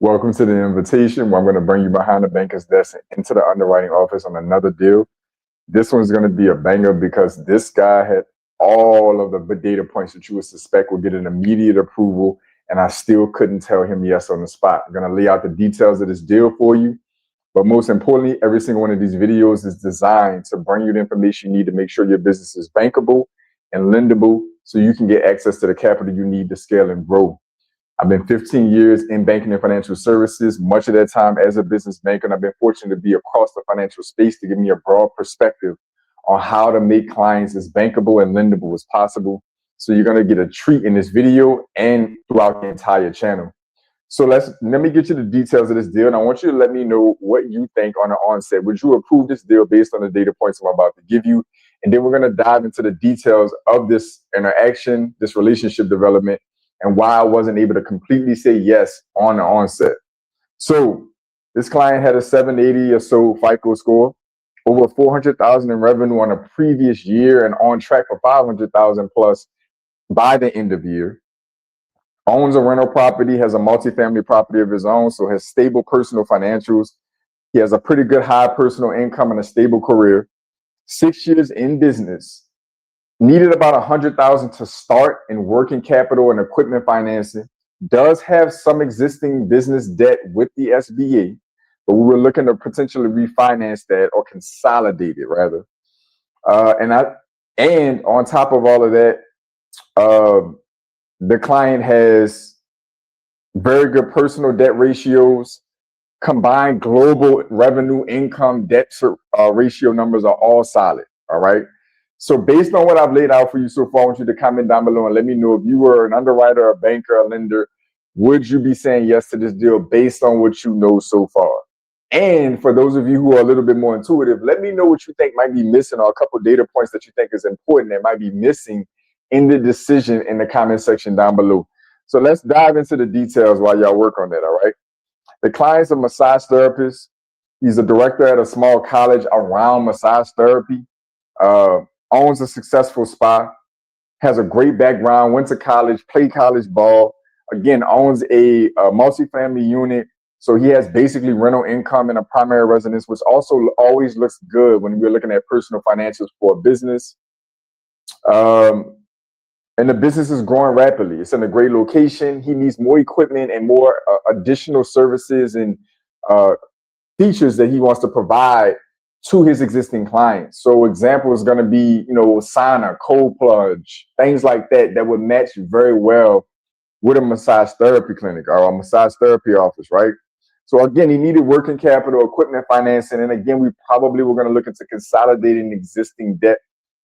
Welcome to the invitation where I'm going to bring you behind the banker's desk and into the underwriting office on another deal. This one's going to be a banger because this guy had all of the data points that you would suspect would get an immediate approval, and I still couldn't tell him yes on the spot. I'm going to lay out the details of this deal for you. But most importantly, every single one of these videos is designed to bring you the information you need to make sure your business is bankable and lendable so you can get access to the capital you need to scale and grow. I've been 15 years in banking and financial services, much of that time as a business banker, and I've been fortunate to be across the financial space to give me a broad perspective on how to make clients as bankable and lendable as possible. So you're going to get a treat in this video and throughout the entire channel. So let me get you the details of this deal, and I want you to let me know what you think on the onset. Would you approve this deal based on the data points I'm about to give you? And then we're going to dive into the details of this interaction, this relationship development, and why I wasn't able to completely say yes on the onset. So this client had a 780 or so FICO score, over 400,000 in revenue on a previous year, and on track for 500,000 plus by the end of the year. Owns a rental property, has a multifamily property of his own, so has stable personal financials. He has a pretty good high personal income and a stable career. 6 years in business. Needed about 100,000 to start in working capital and equipment financing. Does have some existing business debt with the SBA, but we were looking to potentially refinance that or consolidate it rather. And on top of all of that, the client has very good personal debt ratios. Combined global revenue, income, debt ratio numbers are all solid. All right. So based on what I've laid out for you so far, I want you to comment down below and let me know if you were an underwriter, a banker, a lender, would you be saying yes to this deal based on what you know so far? And for those of you who are a little bit more intuitive, let me know what you think might be missing or a couple of data points that you think is important that might be missing in the decision in the comment section down below. So let's dive into the details while y'all work on that, all right? The client's a massage therapist. He's a director at a small college around massage therapy. Owns a successful spa, has a great background, went to college, played college ball, again, owns a multifamily unit. So he has basically rental income and a primary residence, which also always looks good when we're looking at personal financials for a business. And the business is growing rapidly. It's in a great location. He needs more equipment and more additional services and features that he wants to provide to his existing clients. So example is going to be, sauna, cold plunge, things like that, that would match very well with a massage therapy clinic or a massage therapy office, right? So again, he needed working capital, equipment financing. And again, we probably were going to look into consolidating existing debt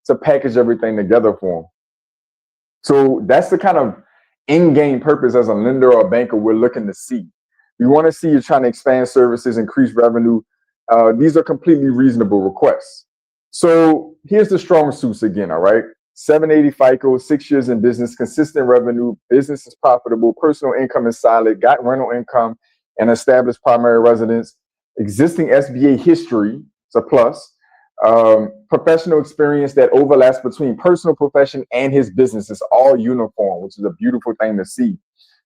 to package everything together for him. So that's the kind of in-game purpose as a lender or a banker we're looking to see. We want to see you trying to expand services, increase revenue. These are completely reasonable requests. So here's the strong suits again, all right? 780 FICO, 6 years in business, consistent revenue, business is profitable, personal income is solid, got rental income and established primary residence, existing SBA history, it's a plus, professional experience that overlaps between personal profession and his business is all uniform, which is a beautiful thing to see.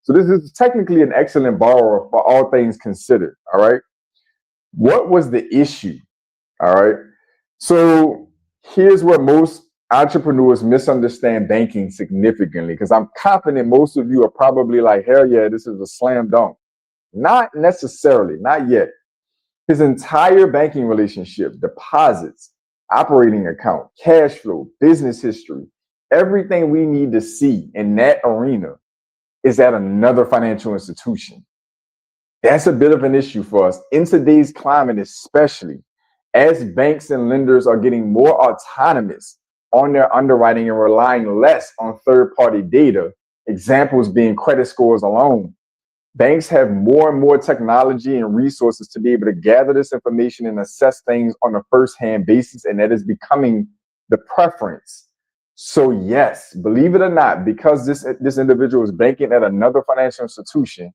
So this is technically an excellent borrower for all things considered, all right? What was the issue? All right. So here's where most entrepreneurs misunderstand banking significantly, because I'm confident most of you are probably like, hell yeah, this is a slam dunk. Not necessarily, not yet. His entire banking relationship, deposits, operating account, cash flow, business history, everything we need to see in that arena is at another financial institution. That's a bit of an issue for us in today's climate, especially as banks and lenders are getting more autonomous on their underwriting and relying less on third-party data, examples being credit scores alone. Banks have more and more technology and resources to be able to gather this information and assess things on a first-hand basis, and that is becoming the preference. So yes, believe it or not, because this individual is banking at another financial institution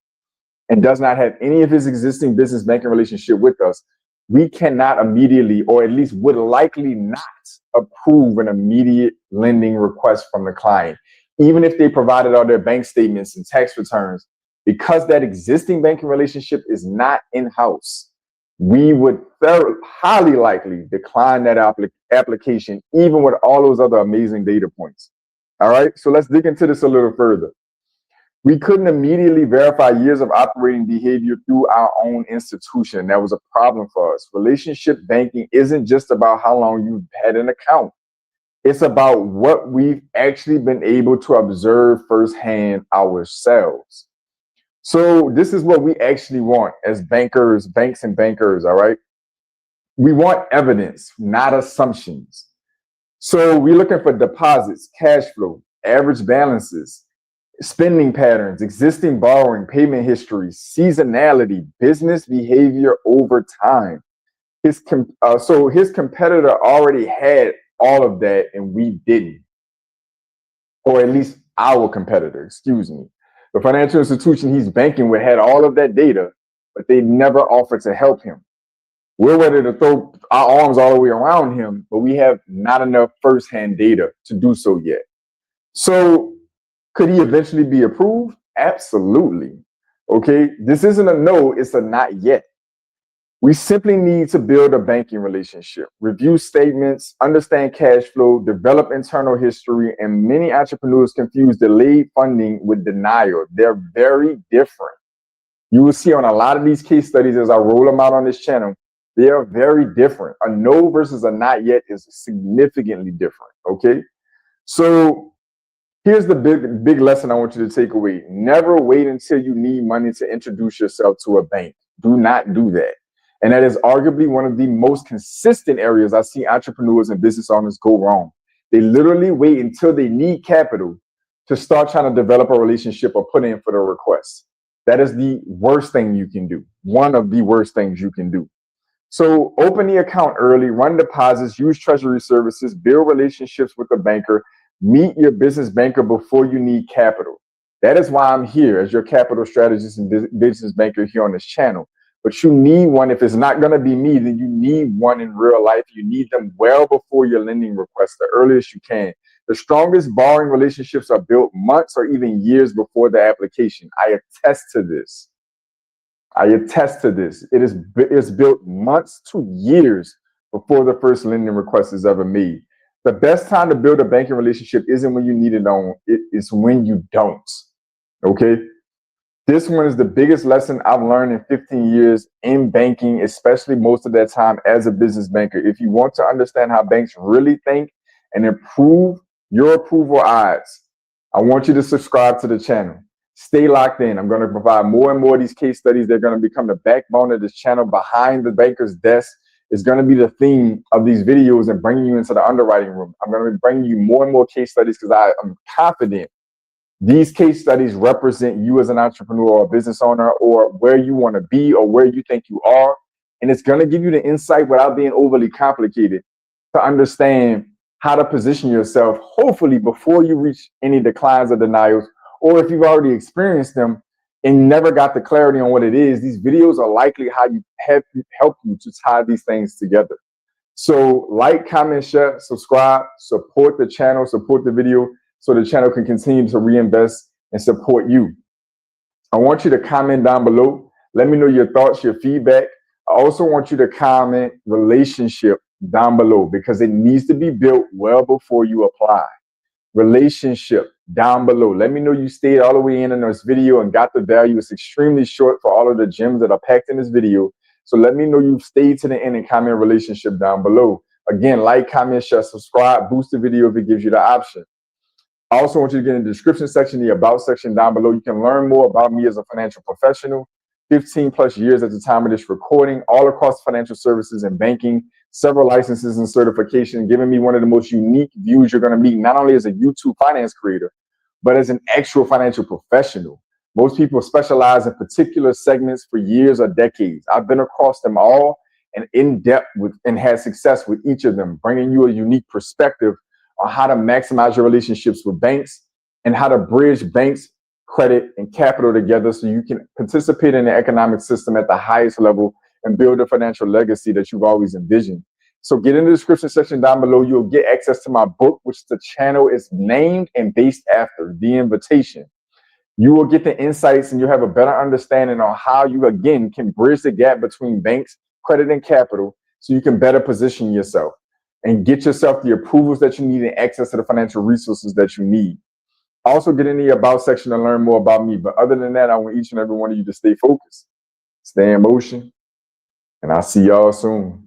and does not have any of his existing business banking relationship with us, we cannot immediately, or at least would likely not, approve an immediate lending request from the client. Even if they provided all their bank statements and tax returns, Because that existing banking relationship is not in-house, we would highly likely decline that application, even with all those other amazing data points. All right, so let's dig into this a little further. We couldn't immediately verify years of operating behavior through our own institution. That was a problem for us. Relationship banking isn't just about how long you've had an account. It's about what we've actually been able to observe firsthand ourselves. So this is what we actually want as bankers, banks and bankers, all right? We want evidence, not assumptions. So we're looking for deposits, cash flow, average balances, spending patterns, existing borrowing, payment history, seasonality, business behavior over time. So his competitor already had all of that and we didn't. Or at least our competitor, excuse me. The financial institution he's banking with had all of that data, but they never offered to help him. We're ready to throw our arms all the way around him, but we have not enough firsthand data to do so yet. So could he eventually be approved? Absolutely. Okay, this isn't a no, it's a not yet. We simply need to build a banking relationship, review statements, understand cash flow, develop internal history, and many entrepreneurs confuse delayed funding with denial. They're very different. You will see on a lot of these case studies as I roll them out on this channel, they are very different. A no versus a not yet is significantly different, okay? So here's the big lesson I want you to take away. Never wait until you need money to introduce yourself to a bank. Do not do that. And that is arguably one of the most consistent areas I see entrepreneurs and business owners go wrong. They literally wait until they need capital to start trying to develop a relationship or put in for the request. That is the worst thing you can do. One of the worst things you can do. So open the account early, run deposits, use treasury services, build relationships with the banker, meet your business banker before you need capital. That is why I'm here as your capital strategist and business banker here on this channel. But you need one. If it's not going to be me, then you need one in real life. You need them well before your lending request, the earliest you can. The strongest borrowing relationships are built months or even years before the application. I attest to this. It is built months to years before the first lending request is ever made. The best time to build a banking relationship isn't when you need it on, it is when you don't. Okay? This one is the biggest lesson I've learned in 15 years in banking, especially most of that time as a business banker. If you want to understand how banks really think and improve your approval odds, I want you to subscribe to the channel. Stay locked in. I'm going to provide more and more of these case studies. They're going to become the backbone of this channel. Behind the banker's desk is going to be the theme of these videos and bringing you into the underwriting room. I'm going to be bringing you more and more case studies because I am confident these case studies represent you as an entrepreneur or a business owner or where you want to be or where you think you are. And it's going to give you the insight without being overly complicated to understand how to position yourself, hopefully before you reach any declines or denials, or if you've already experienced them and never got the clarity on what it is. These videos are likely how you help you to tie these things together. So like, comment, share, subscribe, support the channel, support the video, so the channel can continue to reinvest and support you. I want you to comment down below. Let me know your thoughts, your feedback. I also want you to comment relationship down below because it needs to be built well before you apply. Relationship down below. Let me know you stayed all the way in this video and got the value. It's extremely short for all of the gems that are packed in this video. So let me know you've stayed to the end and comment relationship down below. Again, like, comment, share, subscribe, boost the video if it gives you the option. I also want you to get in the description section, the about section down below. You can learn more about me as a financial professional, 15 plus years at the time of this recording, all across financial services and banking, several licenses and certification, giving me one of the most unique views you're going to meet, not only as a YouTube finance creator, but as an actual financial professional. Most people specialize in particular segments for years or decades. I've been across them all and in depth with and had success with each of them, bringing you a unique perspective on how to maximize your relationships with banks and how to bridge banks, credit, and capital together so you can participate in the economic system at the highest level and build a financial legacy that you've always envisioned. So get in the description section down below. You'll get access to my book, which the channel is named and based after, The Invitation. You will get the insights and you'll have a better understanding on how you, again, can bridge the gap between banks, credit, and capital so you can better position yourself and get yourself the approvals that you need and access to the financial resources that you need. Also, get in the About section to learn more about me. But other than that, I want each and every one of you to stay focused, stay in motion, and I'll see y'all soon.